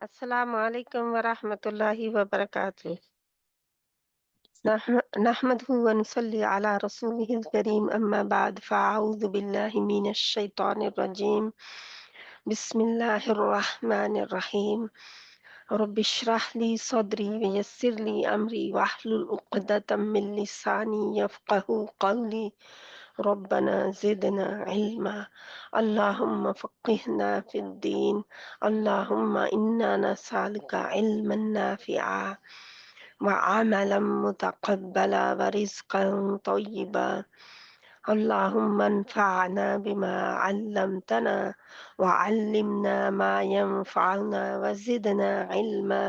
अस्सलाम वालेकुम वरहमतुल्लाहि वबरकातुह। नहमदुहु व नुसल्ली अला रसूलिहिल करीम अम्मा बाद फ़अऊज़ु बिल्लाहि मिनश शैतानिर रजीम। बिस्मिल्लाहिर रहमानिर रहीम। रब्बिश्रह ली सदरी व यस्सिर ली अमरी वहलुल उक़दतम मिन लिसानी यफ़क़हू क़ौली। रब्बना ज़िदना इल्मा। अल्लाहुम्मा फ़क़्हिना फ़िद्दीन। अल्लाहुम्मा इन्ना नसअलुका इल्मन नाफ़िआ व अमलन मुतक़ब्बला व रिज़्क़न तय्यिबा। अल्लाहुम्मा अन्फ़अना बिमा अल्लमतना व अल्लिमना मा यंफ़अुना व ज़िदना इल्मा।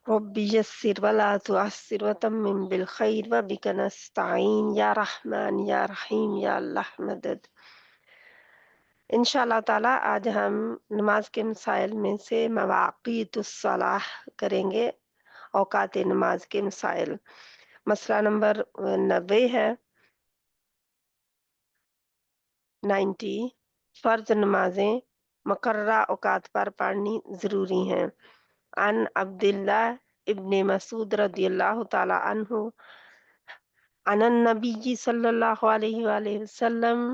रब्बि यस्सिर वला तुअस्सिर व तम्मिम बिल खैर व बिका नस्तईन या रहमान या रहीम या अल्लाह मदद। इंशाअल्लाह ताला आज हम नमाज के मसाइल में से मवाक़ीतुस सलाह करेंगे। औकात नमाज के मसाइल। मसला नंबर 90 है, 90। फर्ज नमाजें मुकर्ररा औकात पर पढ़नी जरूरी हैं। अन अब्दुल्लाह इब्ने मसूद रदियल्लाहु ताला अन्हु अनन नबी सल्लल्लाहु अलैहि वसल्लम।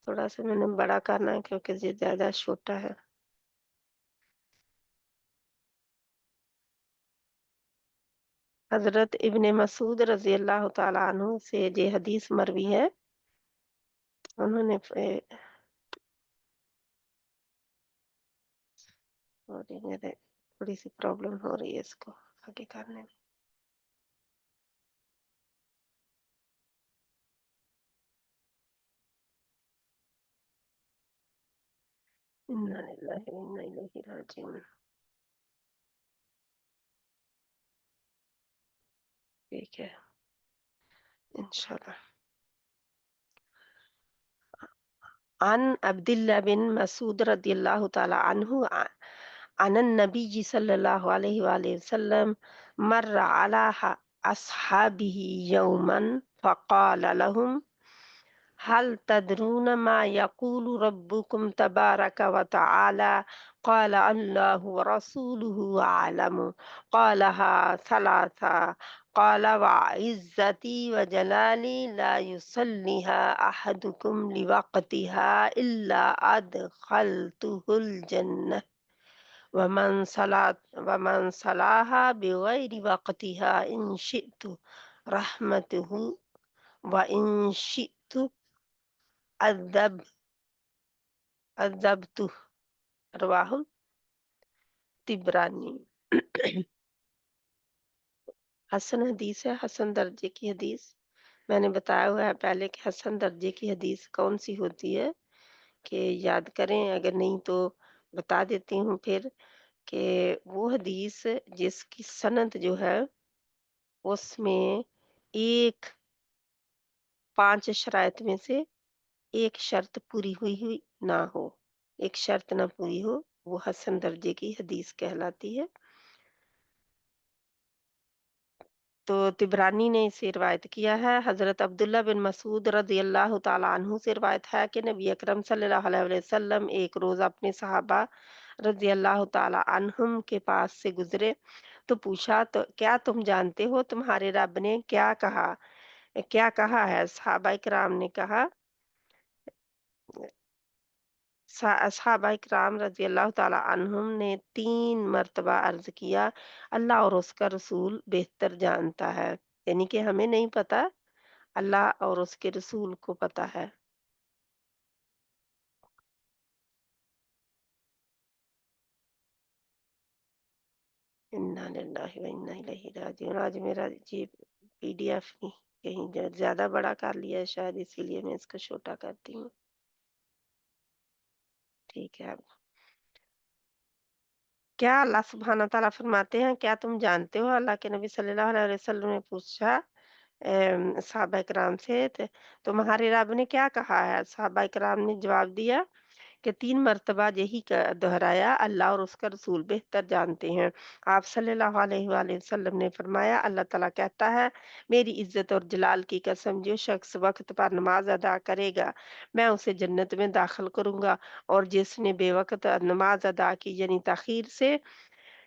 थोड़ा सा मैंने बड़ा करना है क्योंकि ये ज्यादा छोटा है। हजरत इब्ने मसूद रज़ियल्लाहु ताला अन्हु से ये हदीस मरवी है। उन्होंने सॉरी, मेरे थोड़ी सी प्रॉब्लम हो रही है इसको आगे करने में। इन्ना लिल्लाहि व इन्ना इलैहि राजिऊन। ठीक है, इंशाल्लाह। अन अब्दुल्लाह बिन मसूद रदियल्लाहु ताला अन्हु अनन नबी सल्लल्लाहु अलैहि वसल्लम मर्रा अला अस्हाबिही यौमन फ़क़ाल लहुम हल तदरून मा यक़ूलु रब्बुकुम तबारक व तआला। क़ाल अल्लाहु व रसूलुहु अअलम। क़ालहा सलासा। क़ाल व इज़्ज़ती व जलाली ला युसल्लिहा अहदुकुम लिवक़तिहा इल्ला अदख़लतुहुल जन्नह वमन सलाहा बिग़ैरि वक़तिहा इन शिअ्तु रहमतहु व इन शिअ्तु अज़ब अज़बतु। रवाहुल तिबरानी। हसन हदीस है, हसन दर्जे की हदीस। मैंने बताया हुआ है पहले कि हसन दर्जे की हदीस कौन सी होती है, कि याद करें, अगर नहीं तो बता देती हूँ फिर, कि वो हदीस जिसकी सनद जो है उसमें एक 5 शराइत में से एक शर्त पूरी हुई हुई ना हो, एक शर्त ना पूरी हो, वो हसन दर्जे की हदीस कहलाती है। तो तिबरानी ने इसे रिवायत किया है। हजरत अब्दुल्ला बिन मसूद रज़ियल्लाहु ताला अन्हु से रिवायत है कि नबी अकरम सल्लल्लाहु अलैहि वसल्लम एक रोज अपने सहाबा रज़ियल्लाहु ताला अन्हुम के पास से गुजरे तो पूछा, तो क्या तुम जानते हो तुम्हारे रब ने क्या कहा है? सहाबा इकराम ने कहा, सहाबा इकराम रज़ियल्लाहु ताला अन्हुम ने 3 मर्तबा अर्ज किया, अल्लाह और उसका रसूल बेहतर जानता है। यानी कि हमें नहीं पता, अल्लाह और उसके रसूल को पता है। इन्ना लिल्लाहि व इन्ना इलैहि राजिऊन। आज मेरा ये पीडीएफ नहीं, कहीं ज्यादा बड़ा कर लिया है शायद, इसीलिए मैं इसको छोटा करती हूँ। ठीक है। अब क्या अल्लाह सुब्हान तआला फरमाते हैं, क्या तुम जानते हो? अल्लाह के नबी सल्लल्लाहु अलैहि वसल्लम ने पूछा सहाबा इकराम से, तुम्हारे रब ने क्या कहा है? सहाबा इकराम ने जवाब दिया کہ 3 मर्तबा यही दोहराया, अल्लाह और उसका रसूल बेहतर जानते हैं। आप सल्लल्लाहु अलैहि वसल्लम ने फरमाया, अल्लाह ताला कहता है, मेरी इज्जत और जलाल की कसम, जो शख्स वक्त पर नमाज अदा करेगा मैं उसे जन्नत में दाखिल करूंगा, और जिसने बेवक्त नमाज अदा की यानी ताखीर से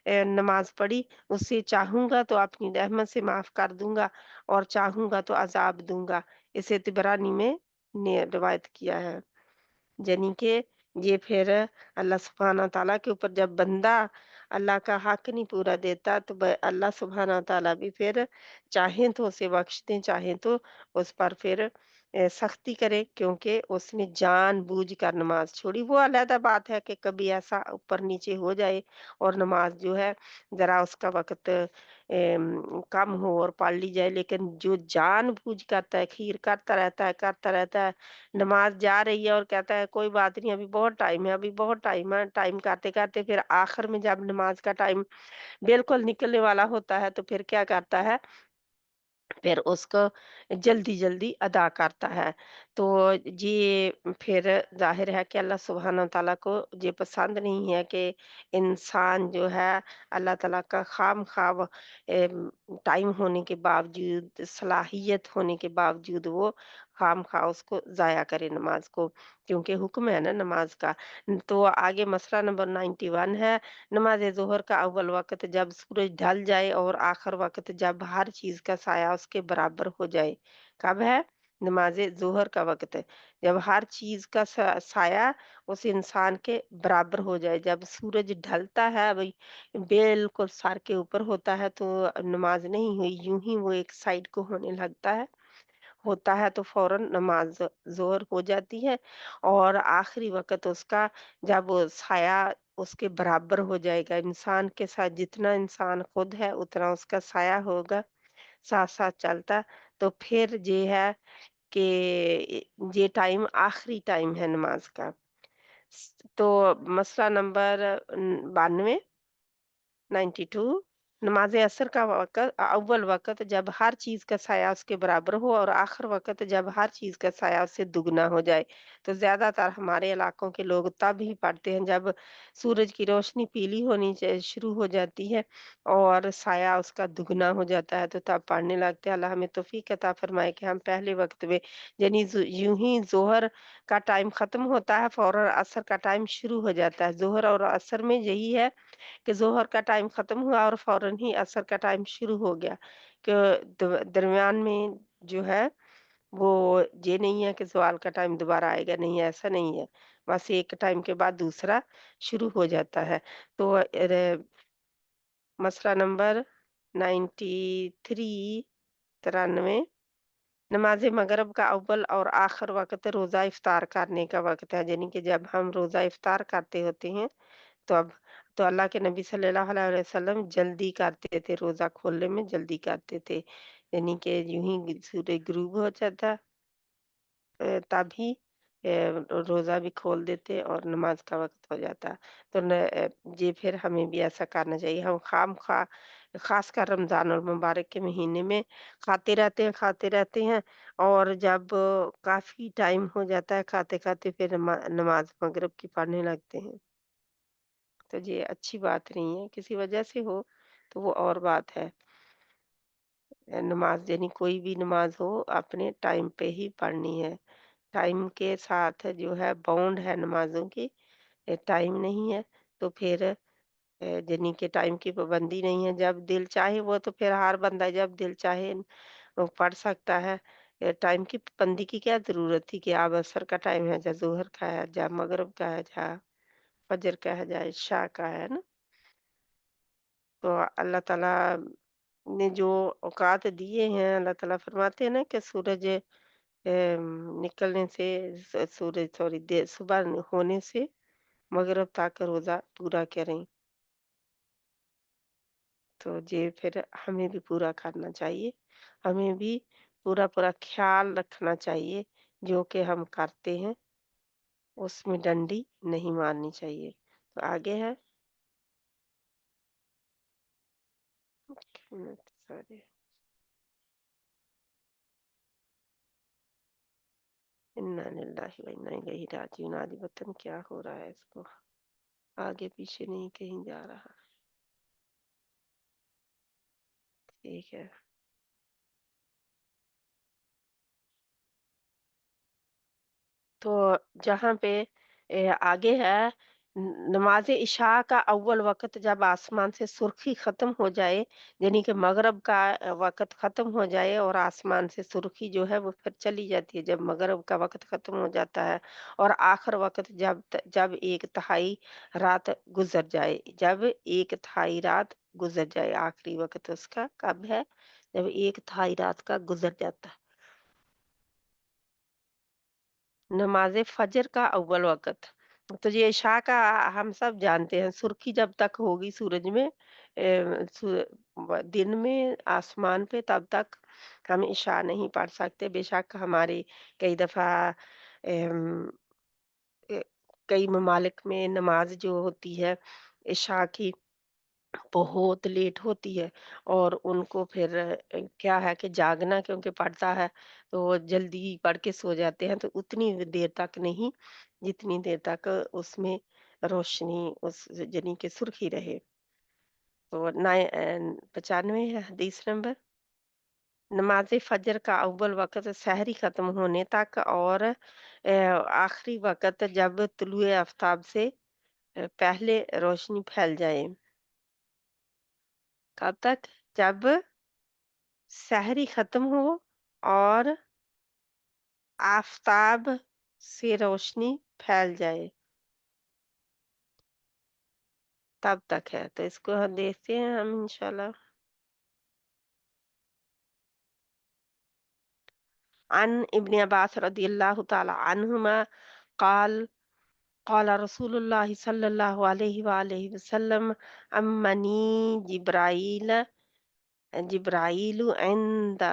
नमाज पढ़ी, उससे चाहूंगा तो अपनी रहमत से माफ कर दूंगा और चाहूंगा तो अजाब दूंगा। इसे तिबरानी में ने रिवायत किया है। यानी कि ये फिर अल्लाह सुब्हाना तआला के ऊपर जब बंदा अल्लाह का हक नहीं पूरा देता, तो अल्लाह सुब्हाना तआला भी फिर चाहें तो उसे बख्श दें, चाहें तो उस पर फिर सख्ती करे, क्योंकि उसने जानबूझ कर नमाज छोड़ी। वो अलहदा बात है कि कभी ऐसा ऊपर नीचे हो जाए और नमाज जो है जरा उसका वक्त कम हो और पढ़ ली जाए, लेकिन जो जानबूझ करता है, खीर करता रहता है, नमाज़ जा रही है और कहता है कोई बात नहीं, अभी बहुत टाइम है, अभी बहुत टाइम है, टाइम करते-करते फिर आखिर में जब नमाज का टाइम बिल्कुल निकलने वाला होता है, तो फिर क्या करता है, फिर उसको जल्दी-जल्दी अदा करता है। तो ये फिर ज़ाहिर है कि अल्लाह सुब्हानहू तआला को ये पसंद नहीं है कि इंसान जो है अल्लाह ताला का खामख़वाह टाइम होने के बावजूद, सलाहियत होने के बावजूद वो खामख़वाह उसको ज़ाया करे नमाज़ को, क्योंकि हुक्म है ना नमाज़ का। तो आगे मसला नंबर 91 है, नमाज़ ज़ोहर का अव्वल वक़्त जब सूरज ढल जाए और आखिर वक़्त जब हर चीज़ का साया उसके बराबर हो जाए। कब है? नमाज़ ज़ोहर का वक़्त है, जब हर चीज़ का साया उस इंसान के बराबर हो जाए। जब सूरज ढलता है भई बिल्कुल सर के ऊपर होता है, तो नमाज़ नहीं हुई, यूँ ही वो एक साइड को होने लगता है। होता है तो फ़ौरन नमाज़ ज़ोहर हो जाती है, और आखिरी वक़्त उसका जब वो साया उसके बराबर हो जाएगा, इंसान के साथ जितना इंसान खुद है उतना उसका साया होगा, साथ-साथ चलता, तो फिर ये है कि ये टाइम आखिरी टाइम है नमाज का। तो मसला नंबर 92 92 नमाज़े असर का अव्वल वक़्त जब हर चीज़ का साया उसके बराबर हो और आखिर वक़्त जब हर चीज़ का साया उससे दुगना हो जाए। तो ज़्यादातर हमारे इलाकों के लोग तब ही पढ़ते हैं जब सूरज की रोशनी पीली होनी शुरू हो जाती है और साया उसका दुगना हो जाता है, तो तब पढ़ने लगते हैं। अल्लाह हमें तौफ़ीक अता फ़रमाए कि हम पहले वक़्त में यानी यूँ ही ज़ोहर का टाइम ख़त्म होता है, फ़ौरन असर का टाइम शुरू हो जाता है। ज़ोहर और असर में यही है कि ज़ोहर का टाइम ख़त्म हुआ और फ़ौरन ही असर का टाइम शुरू हो गया, कि दरमियान में जो है वो ये नहीं है कि ज़वाल का टाइम दोबारा आएगा, नहीं ऐसा नहीं है। बस एक टाइम के बाद दूसरा शुरू हो जाता है। तो मसला नंबर 93 93 नमाज़े मगरिब का अव्वल और आखिर वक़्त रोज़ा इफ्तार करने का वक़्त है, यानी कि जब हम रोज़ा इफ्तार करते होते हैं, तो अब तो अल्लाह के नबी सल्लल्लाहु अलैहि वसल्लम जल्दी करते थे, रोज़ा खोलने में जल्दी करते थे। यानी कि यूँ ही सूरज गुरूब हो जाता तभी रोज़ा भी खोल देते और नमाज का वक़्त हो जाता। तो जी फिर हमें भी ऐसा करना चाहिए। हम खामख़वाह ख़ासकर रमज़ानुल मुबारक के महीने में खाते रहते हैं, और जब काफ़ी टाइम हो जाता है खाते-खाते, फिर नमाज़ मगरिब की पढ़ने लगते हैं। तो ये अच्छी बात नहीं है, किसी वजह से हो तो वो और बात है। नमाज़ यानी कोई भी नमाज़ हो अपने टाइम पे ही पढ़नी है। टाइम के साथ जो है बाउंड है नमाज़ों की, टाइम नहीं है तो फिर यानी कि टाइम की पाबंदी नहीं है, जब दिल चाहे वो तो फिर हर बंदा जब दिल चाहे वो पढ़ सकता है। टाइम की पाबंदी की क्या ज़रूरत थी कि अब असर का टाइम है, या ज़ोहर का है, या मगरिब का है, या फजर का है, या इशा का है ना? तो अल्लाह ताला ने जो औकात दिए हैं, अल्लाह ताला फरमाते हैं ना कि सूरज निकलने से सूरज सॉरी सुबह होने से मगरिब तक रोज़ा पूरा करें। तो ये फिर हमें भी पूरा करना चाहिए। हमें भी पूरा-पूरा ख़्याल रखना चाहिए, जो कि हम करते हैं, उसमें डंडी नहीं मारनी चाहिए। तो आगे है सॉरी इन्ना लिल्लाहि व इन्ना इलैहि राजिऊन। आदि वतन क्या हो रहा है इसको, आगे पीछे नहीं कहीं जा रहा। ठीक है। तो जहाँ पे आगे है नमाज इशा का अव्वल वक़्त जब आसमान से सुर्खी ख़त्म हो जाए, यानी कि मगरिब का वक़्त ख़त्म हो जाए और आसमान से सुर्खी जो है वो फिर चली जाती है जब मगरिब का वक़्त ख़त्म हो जाता है, और आखिर वक़्त जब एक तिहाई रात गुज़र जाए, जब एक तिहाई रात गुज़र जाए, आखिरी वक़्त उसका कब है? जब एक तिहाई रात का गुज़र जाता है। नमाज़े फज्र का अव्वल वक़्त। तो ये इशा का हम सब जानते हैं, सुर्खी जब तक होगी सूरज में दिन में आसमान पे, तब तक हम इशा नहीं पढ़ सकते। बेशक हमारे कई दफ़ा अम, ए, कई ममालिक में नमाज जो होती है इशा की बहुत लेट होती है, और उनको फिर क्या है कि जागना क्योंकि पड़ता है, तो वो जल्दी पढ़ के सो जाते हैं, तो उतनी देर तक नहीं जितनी देर तक उसमें रोशनी उस जनी की सुर्खी रहे। तो 95 है हदीस नंबर। नमाज फजर का अव्वल वक़्त सहरी ख़त्म होने तक, और आखिरी वक़्त जब तुलुए आफ़ताब से पहले रोशनी फैल जाए। कब तक? जब सहरी खत्म हो और आफ़ताब से रोशनी फैल जाए, तब तक है। तो इसको हम देखते हैं हम इंशाल्लाह। अन इब्न अब्बास रदियल्लाहु ताला अन्हुमा क़ाल क़ाल रसूलुल्लाह सल्लल्लाहु अलैहि व आलिहि वसल्लम अम्मनी जिब्राईल जिब्राइलु इंदा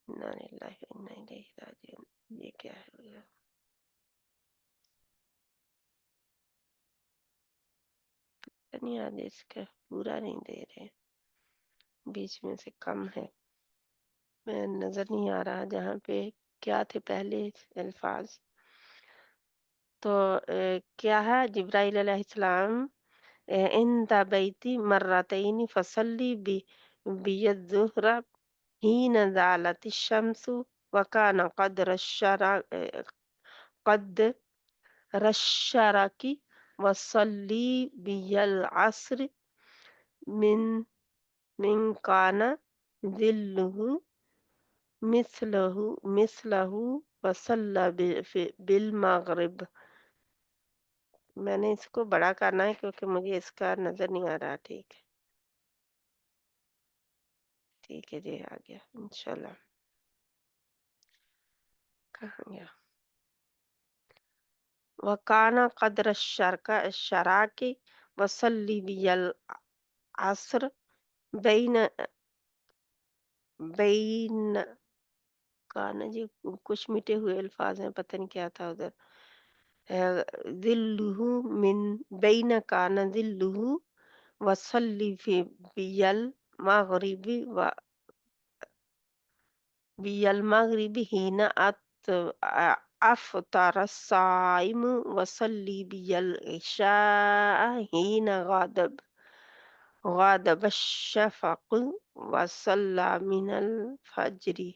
इन्ना लिल्लाहि व इन्ना इलैहि राजिऊन। ये क्या है? यानी आज इसका पूरा नहीं दे रहे, बीच में से कम है। मैं नजर नहीं आ रहा जहाँ पे क्या थे पहले अल्फाज। तो क्या है? जिब्राइल अलैहिस्सलाम इंद बैती मर्रतैनी फसल्ली बि बियज़ुहरा हीन ज़ालत शम्सु वकान कद रश्शरकी वसल्ली बियल अस्र मिन मिन काना ज़िल्लुहु मिस्लहु मिस्लहु वसल्ला बिल मगरिब। मैंने इसको बड़ा करना है क्योंकि मुझे इसका नजर नहीं आ रहा। ठीक है, ठीक है जी, आ गया इंशाल्लाह। कहाँ गया? वकाना कदर शराकी वसल्ली बियल असर बैन बैन काना जी, कुछ मिटे हुए अल्फाज हैं, पता नहीं क्या था उधर। ज़िल्लुहु मिन बैन काना ज़िल्लुहु वसल्ली फी बियल मगरिबी व बियल मगरिबी हीना अफ्तर साइम वसल्ली बियल इशा हीना गादब शफक वसल्ला मिनल फज्र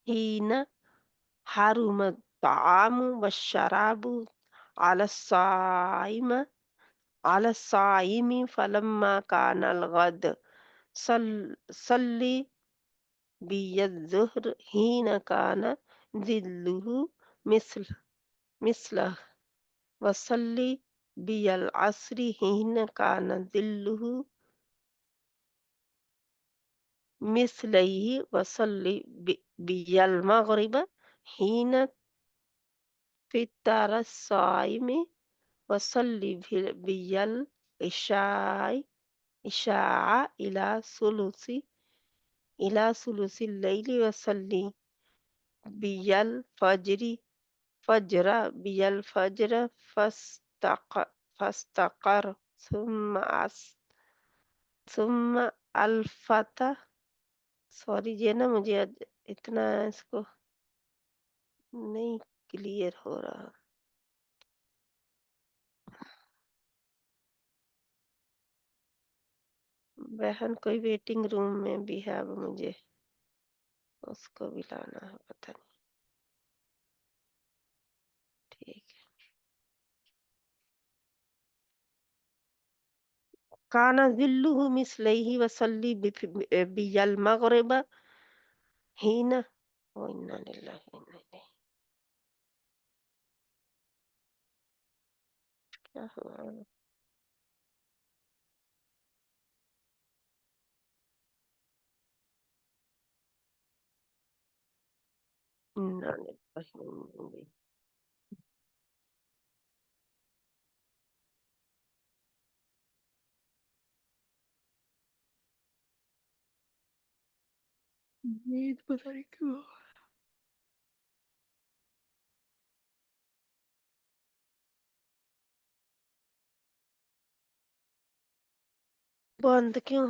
हीना हारुम ताम वशराबु अला साइम अला साइमी फलम्मा कानल गद सल सल्ली बियज़्ज़ुहर हीन काना ज़िल्लुहु मिस्ल मिस्लह वसल्ली बियल अस्री हीन काना ज़िल्लुहु मिस्लैहि वसल्ली बियल मगरिब हीन फितर साइमी वसल्ली बियल इशाई इशा इला सुलुसी लैली वसल्ली बियल फजरी फजरा बियल फजर फस्तक फस्तकर ثم ألفت सॉरी ये ना मुझे इतना इसको नहीं क्लियर हो रहा। बहन कोई वेटिंग रूम में भी है, अब मुझे उसको भी लाना है, पता नहीं। ठीक है। काना जिल्लुहु मिसलैहि वसल्ली बियल मगरिब हीना व इन्ना लिल्लाहि व इन्ना इलैहि। क्या हुआ? इन्ना लिल्लाहि व इन्ना इलैहि। नींद पता नहीं क्यों बंद क्यों